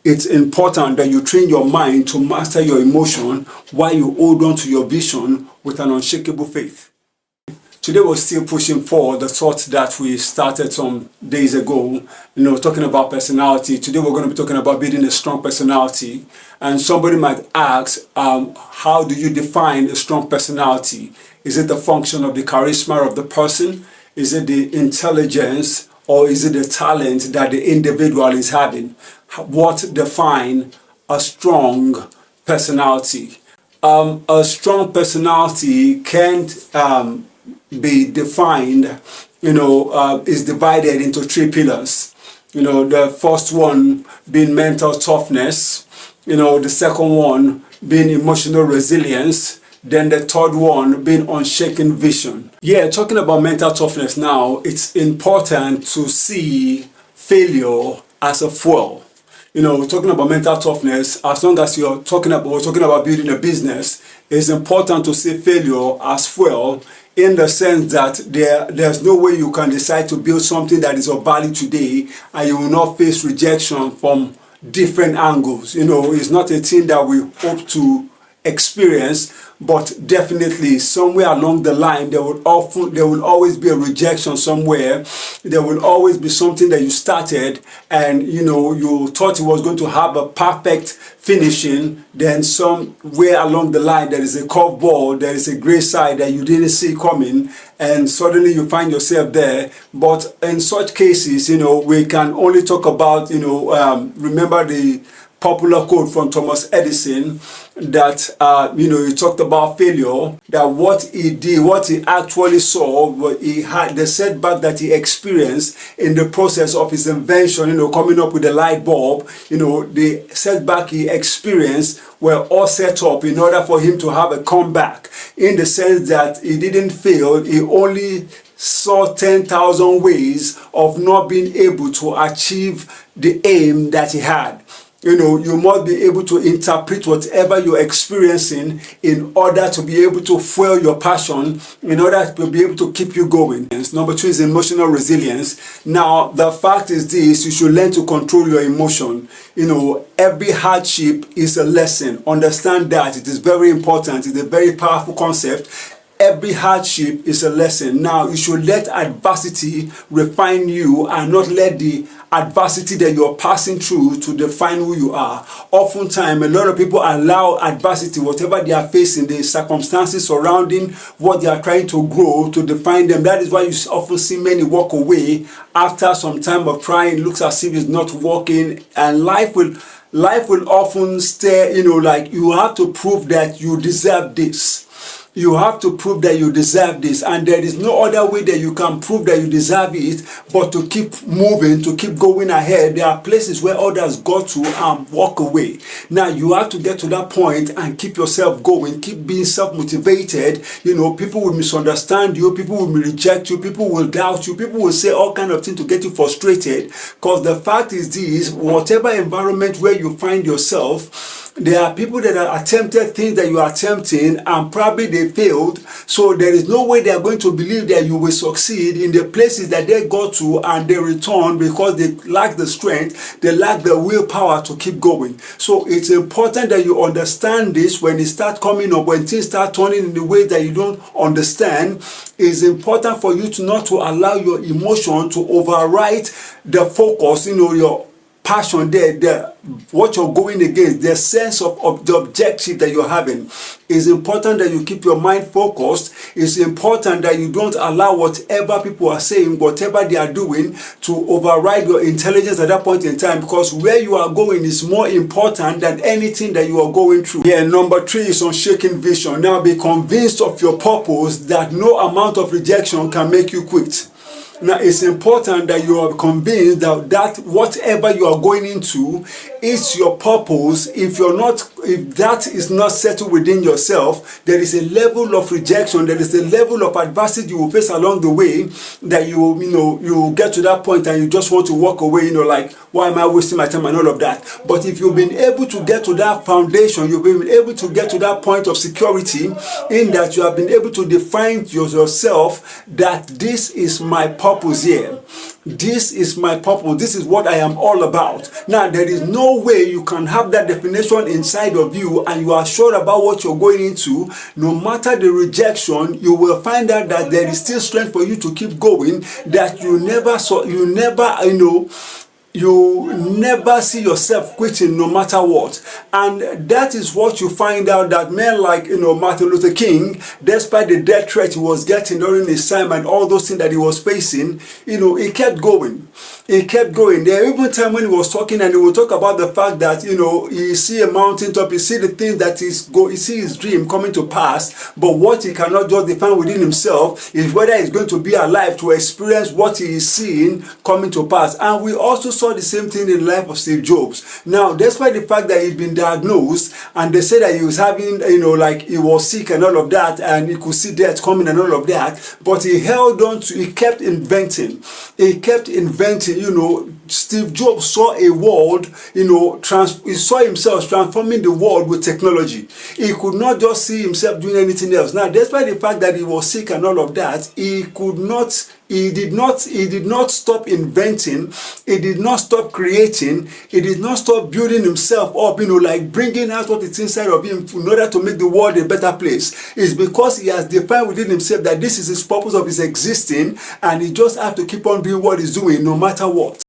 it's important that you train your mind to master your emotion while you hold on to your vision with an unshakable faith. Today we're still pushing forward the thoughts that we started some days ago, talking about personality. Today we're going to be talking about building a strong personality. And somebody might ask, how do you define a strong personality? Is it the function of the charisma of the person? Is it the intelligence? Or is it the talent that the individual is having? What defines a strong personality? A strong personality can't be defined, is divided into three pillars. The first one being mental toughness, the second one being emotional resilience, then the third one being unshaken vision. Yeah, talking about mental toughness now, it's important to see failure as a fuel. We're talking about mental toughness. As long as we're talking about building a business, it's important to see failure as fuel, in the sense that there's no way you can decide to build something that is of value today and you will not face rejection from different angles. It's not a thing that we hope to experience, but definitely somewhere along the line there will always be a rejection somewhere. There will always be something that you started and you thought it was going to have a perfect finishing, then somewhere along the line there is a curveball, there is a gray side that you didn't see coming, and suddenly you find yourself there. But in such cases, we can only talk about, remember the popular quote from Thomas Edison that he talked about failure, that what he did, what he actually saw, what he had, the setback that he experienced in the process of his invention, coming up with the light bulb, the setback he experienced were all set up in order for him to have a comeback, in the sense that he didn't fail, he only saw 10,000 ways of not being able to achieve the aim that he had. You must be able to interpret whatever you're experiencing in order to be able to fuel your passion, in order to be able to keep you going. Number two is emotional resilience. Now, the fact is this: you should learn to control your emotion. Every hardship is a lesson. Understand that. It is very important. It's a very powerful concept. Every hardship is a lesson. Now, you should let adversity refine you and not let the adversity that you're passing through to define who you are. Oftentimes, a lot of people allow adversity, whatever they are facing, the circumstances surrounding what they are trying to grow, to define them. That is why you often see many walk away after some time of trying. It looks as if it's not working, and life will often stay, like you have to prove that you deserve this. You have to prove that you deserve this, and there is no other way that you can prove that you deserve it but to keep moving, to keep going ahead. There are places where others go to and walk away. Now you have to get to that point and keep yourself going, keep being self-motivated. People will misunderstand you, people will reject you, people will doubt you, people will say all kinds of things to get you frustrated, because the fact is this: whatever environment where you find yourself, there are people that are attempted things that you are attempting and probably they failed, so there is no way they are going to believe that you will succeed in the places that they go to, and they return because they lack the strength, they lack the willpower to keep going. So it's important that you understand this when it starts coming up, when things start turning in the way that you don't understand. It's important for you to not to allow your emotion to override the focus, your passion, what you're going against, the sense of the objective that you're having. It's important that you keep your mind focused. It's important that you don't allow whatever people are saying, whatever they are doing, to override your intelligence at that point in time, because where you are going is more important than anything that you are going through. Yeah, number three is unshaken vision. Now, be convinced of your purpose, that no amount of rejection can make you quit. Now, it's important that you are convinced that whatever you are going into is your purpose. If that is not settled within yourself, there is a level of rejection, there is a level of adversity you will face along the way, that you get to that point and you just want to walk away, like, why am I wasting my time and all of that. But if you've been able to get to that foundation, you've been able to get to that point of security, in that you have been able to define yourself that this is my purpose here. This is my purpose. This is what I am all about. Now, there is no way you can have that definition inside of you and you are sure about what you're going into. No matter the rejection, you will find out that there is still strength for you to keep going, that you never see yourself quitting no matter what. And that is what you find out, that men like Martin Luther King, despite the death threat he was getting during his time and all those things that he was facing, he kept going. He kept going. There are even time when he was talking and he would talk about the fact that he see a mountaintop, he see the things that he see his dream coming to pass, but what he cannot just define within himself is whether he's going to be alive to experience what he is seeing coming to pass. And we also saw the same thing in the life of Steve Jobs. Now, despite the fact that he'd been diagnosed and they said that he was having, like he was sick and all of that, and he could see death coming and all of that, but he held on to, he kept inventing. He kept inventing, Steve Jobs saw a world, he saw himself transforming the world with technology. He could not just see himself doing anything else. Now, despite the fact that he was sick and all of that, he did not stop inventing. He did not stop creating. He did not stop building himself up, like bringing out what is inside of him in order to make the world a better place. It's because he has defined within himself that this is his purpose of his existing, and he just have to keep on doing what he's doing no matter what.